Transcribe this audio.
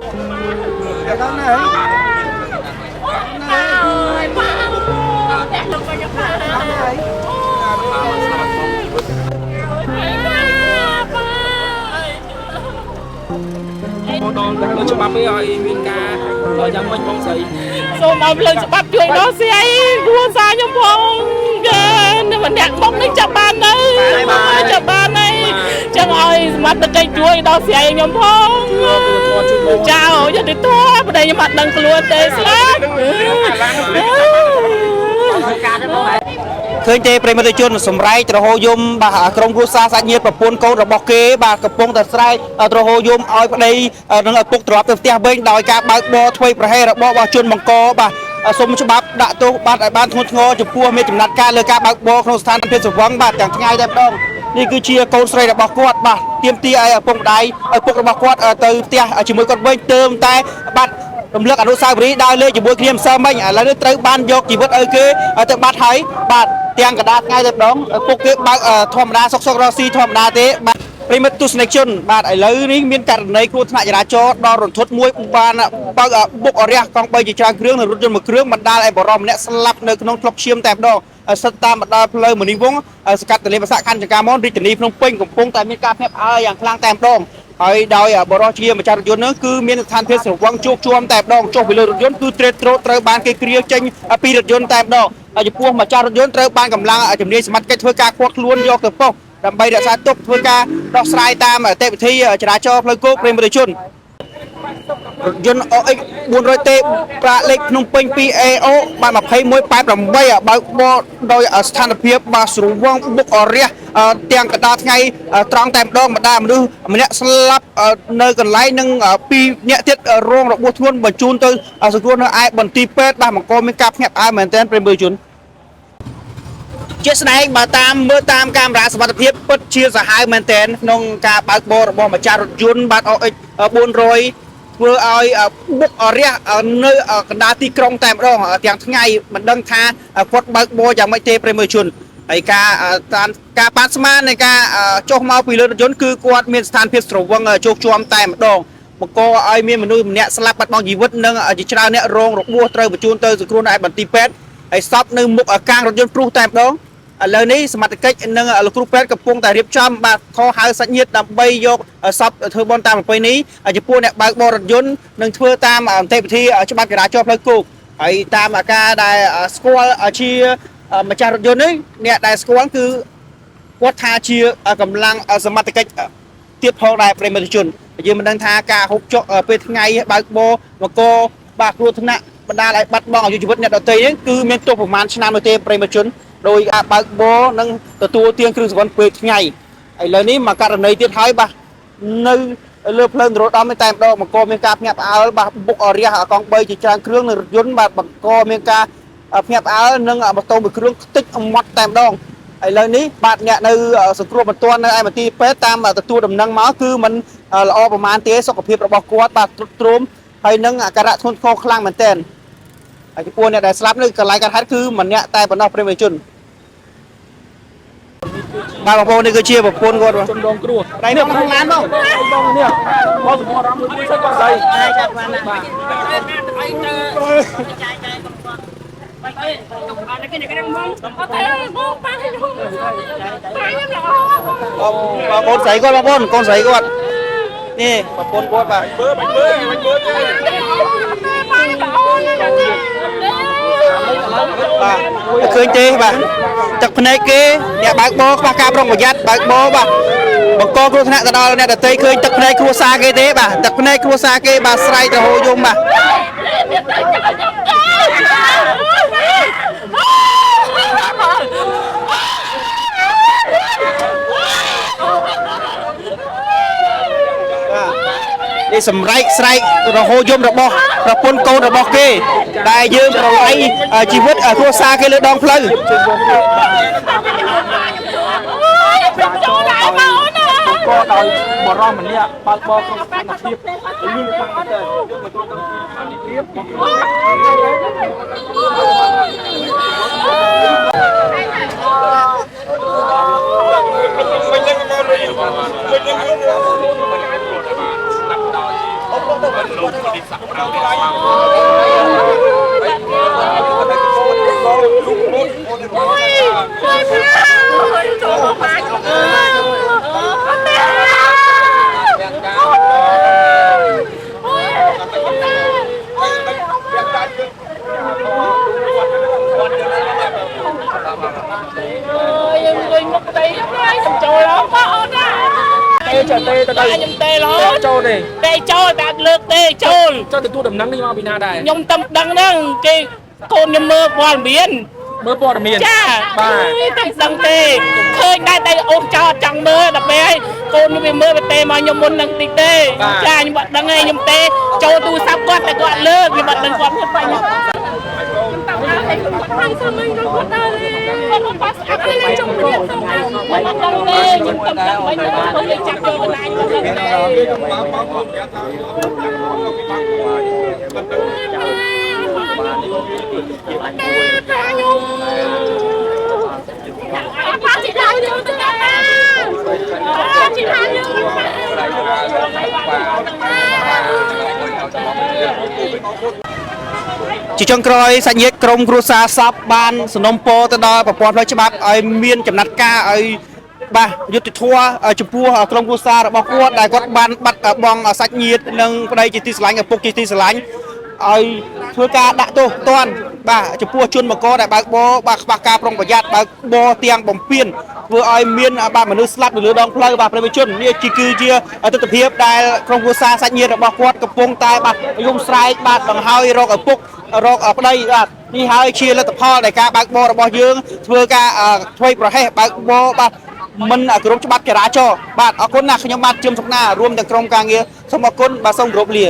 Con này. Ơi, ba đẹp lắm coi nhập ba. Con đôi cho bắp ấy rồi viên ca rồi chẳng mình bông xì Rồi mà lần bắp chuyện đó xe ấy đua xa nhung phong nên mình đẹp bóng đến chập bàn đấy chập bàn này chẳng ơi mặt được cây chuối đó xe nhung phong chào cho đi thua đây nhưng mặt đằng luôn tê slap ឃើញទេប្រិមត្តជនសម្រែកត្រហោយមបាទក្រុមគ្រួសារសាច់ញាតិប្រពន្ធកូនរបស់គេបាទកំពុងតែស្រែកត្រហោយមឲ្យប្តីនឹងឪពុកត្រឡប់ទៅផ្ទះវិញដោយការបើកបរធ្វើប្រហែសរបស់ជនបង្កបាទសូមច្បាប់ដាក់ទោសបាទឲ្យបានធ្ងន់ធ្ងរចំពោះមេចំណាត់ការលើការបើកបរក្នុងស្ថានភាពសង្វឹងបាទទាំងថ្ងៃតែម្ដងនេះគឺជាកូនស្រីរបស់គាត់បាទទាមទារឲ្យឪពុកម្ដាយឪពុករបស់គាត់ទៅផ្ទះជាមួយគាត់វិញទើបតែបាទរំលឹកអនុស្សាវរីយ៍ដើរលេងជាមួយគ្នាម្សិលមិញឥឡូវនេះត្រូវបានយកជីវិតឲ្យគេទៅបាត់ហើយបាទទាំងកណ្ដាលថ្ងៃតែម្ដងពុកគេបើកធម្មតាសុករកស៊ីធម្មតាទេបាទប្រិមិត្តទស្សនិកជនបាទឥឡូវនេះមានករណីគ្រោះថ្នាក់ចរាចរណ៍ដ៏រន្ធត់មួយបានបើកបុករះកង់3ជាច្រើនគ្រឿងនិងរថយន្តមួយគ្រឿងបណ្ដាលឲ្យបរិមម្នាក់ស្លាប់នៅក្នុងក្លឹបឈាមតែម្ដងសិតតាមបណ្ដាផ្លូវមនីវង្សសកាត់ទន្លេភាសាខណ្ឌចង្ការមនរាជធានីភ្នំពេញកំពុងតែមានការភ្ញាក់ផ្អើលយ៉ាងខ្លាំងតែម្ដងហើយដោយបរិជាម្ចាស់រថយន្តនោះគឺមានស្ថានភាពស្រវឹងជោគជាំតែម្ដងចុះពីលើរថយន្តគឺត្រេតត្រោតត្រូវបានគេគ្រាវចេញពីរថយន្តតែម្ដងហើយចំពោះម្ចាស់រថយន្តត្រូវបានកម្លាំងជំនាញសមត្ថកិច្ចធ្វើការឃាត់ខ្លួនយកទៅប៉ុស្តិ៍ដើម្បីរក្សាទុកធ្វើការដោះស្រាយតាមអតិវិធីចរាចរណ៍ផ្លូវគោកប្រិមត្តជនរថយន្ត OX 400T ប្រាក់លេខភ្នំពេញ 2AO បាទ2188បើកបរដោយស្ថានភាពបាទស្រវឹងបុកអរះទាំងកណ្ដាលថ្ងៃត្រង់តែម្ដងម្ដាមនុស្សម្នាក់ស្លាប់នៅកន្លែងនិង2នាក់ទៀតរងរបួសធ្ងន់បញ្ជូនទៅសង្គ្រោះនៅឯមន្ទីរពេទ្យបាទបង្កមានការភ្ញាក់ផ្អើលមែនទែនប្រិមត្តជនជាស្ដែងបើតាមមើលតាមកាមេរ៉ាសុវត្ថិភាពពិតជាសាហាវមែនទែនក្នុងការបើកបររបស់ម្ចាស់រថយន្តបាទ OX 400ធ្វើឲ្យបុកអរះនៅកណ្ដាលទីក្រុងតែម្ដងទាំងថ្ងៃមិនដឹងថាគាត់បើកបរយ៉ាងម៉េចទេប្រិមត្តជនហើយការប៉ាត់ស្មាននៃការចុះមកពីលើរថយន្តគឺគាត់មានស្ថានភាពស្រវឹងជោគជាំតែម្ដងបង្កឲ្យមានមនុស្សម្នាក់ស្លាប់បាត់បង់ជីវិតនិងជាច្រើនអ្នករងរបួសត្រូវបញ្ជូនទៅសង្គ្រោះនៅឯមន្ទីរពេទ្យហើយសពនៅមុខកាងរថយន្តព្រុសតែម្ដងឥឡូវនេះសមត្ថកិច្ចនិងលោកគ្រូពេទ្យកំពុងតែរៀបចំបាទខហៅសាច់ញាតិដើម្បីយកសពធ្វើបន់តាមប្រពៃណីចំពោះអ្នកបើកបររថយន្តនឹងធ្វើតាមអន្តរវិធីច្បាប់ចរាចរណ៍ផ្លូវគោកហើយតាមការដែលស្គាល់ជាម្ចាស់រថយន្តនេះអ្នកដែលស្គាល់គឺគាត់ថាជាកម្លាំងសមត្ថកិច្ចទៀតផងដែរប្រិមត្តជនយើងមិនដឹងថាការហូបចុកពេលថ្ងៃបើកបរមកកបាទគ្រោះថ្នាក់បណ្ដាលឲ្យបាត់បង់អាយុជីវិតអ្នកដទៃនេះគឺមានទោសប្រមាណឆ្នាំនោះទេប្រិមត្តជនដោយការបើកបរនិងទទួលទានគ្រឿងសង្វឹងពេលថ្ងៃឥឡូវនេះមកករណីទៀតហើយបាទនៅលើផ្លូវនរោត្តមនេះតែម្ដងបង្កមានការភ្ញាក់ផ្អើលបាទបុកអរះកង់3ជាច្រើនគ្រឿងនិងរថយន្តបាទបង្កមានការភ្ញាក់ផ្អើលនិងម៉ូតូមួយគ្រឿងខ្ទេចមាត់តែម្ដងឥឡូវនេះបាទអ្នកនៅសង្គ្រោះបន្ទាន់នៅឯមន្ទីរពេទ្យតាមទទួលដំណឹងមកគឺมันល្អប្រមាណទេសុខភាពរបស់គាត់បាទទ្រុឌទ្រោមហើយនឹងអាការៈធ្ងន់ធ្ងរខ្លាំងមែនទែនហើយចំពោះអ្នកដែលស្លាប់នៅកន្លែងកើតហេតុគឺម្នាក់តែប៉ុណ្ណោះប្រិមត្តជនបាទបងប្អូននេះគឺជាប្រពន្ធគាត់ជនរងគ្រោះដៃនេះក្នុងឡានបងបងនេះបងសម្រាប់មួយសិនគាត់ស្អីចាបានណាបាទបងប្អូនស្រីគាត់បងប្អូនកូនស្រីគាត់នេះប្រពន្ធគាត់បាទមើលបាទឃើញទេបាទទឹកភ្នែកគេអ្នកបើកបរខ្វះការប្រុងប្រយ័ត្នបើកបរបាទបង្កគ្រោះថ្នាក់ទៅដល់អ្នកដទៃឃើញទឹកភ្នែកគ្រួសារគេទេបាទទឹកភ្នែកគ្រួសារគេបាទស្រែកទៅហូរយំបាទនេះសម្រែកស្រែករហូតយំរបស់ប្រពន្ធកូនរបស់គេដែលយើងប្រឡ័យជីវិតគ្រួសារគេលើដងផ្លូវក៏ដោយបរោះម្នាក់បើកបរក្នុងស្ថានភាពមានខ្លាំងតែយកមកក្នុងស្ថានភាព tê tới đây nhung tê lắm trâu này tê trâu đạt lượt tê trâu cho từ tu đầm nắng đi mà bị na đây nhung tâm đăng đó cái con nhung mơ qua biển mới bỏ đầm miền cha ba tâm đăng tê khơi đây tay ôm cho chẳng mơ đập bé con nhung mơ về tê mà nhung muốn đăng tê tê cha nhung bạn đăng ngay nhung tê trâu tu sắp quát tại quát lơ vì bạn đăng quát hết phải nhung hai sao mình nó quát đây không pass up lên trong cái điện xong rồi bạn đăng tê nhung tâm đăng mấy nó không được chặt cho bên anh chỉ trong coi sạch nhiệt krom cua sa sắp ban sân nông po tới đó và quan nói cho bác ai miên chấm nát ca ai bàยุติทั่วចំពោះក្រុមគ្រួសាររបស់គាត់ដែលគាត់បានបាត់បងសាច់ញាតិនិងប្តីជាទីស្រឡាញ់ឪពុកជាទីស្រឡាញ់ឲ្យធ្វើការដាក់ទោសទណ្ឌបាទចំពោះជនបកដែលបើកបរបាទខ្វះការប្រុងប្រយ័ត្នបើកបរទាំងបំពេញធ្វើឲ្យមានបាទមនុស្សស្លាប់នៅលើដងផ្លូវបាទប្រជាជននេះគឺជាទស្សនវិជ្ជាដែលក្រុមគ្រួសារសាច់ញាតិរបស់គាត់កំពុងតែបាទយំស្រែកបាទដង្ហើយរកឪពុករកប្តីបាទនេះហើយជាលទ្ធផលនៃការបើកបររបស់យើងធ្វើការធ្វើប្រហែសបើកបរបាទមិនគ្រប់ច្បាប់ចរាចរណ៍បាទអរគុណណាស់ខ្ញុំបាទជឹមសុខណារួមទាំងក្រុមការងារសូមអរគុណបាទសូមគោរពលា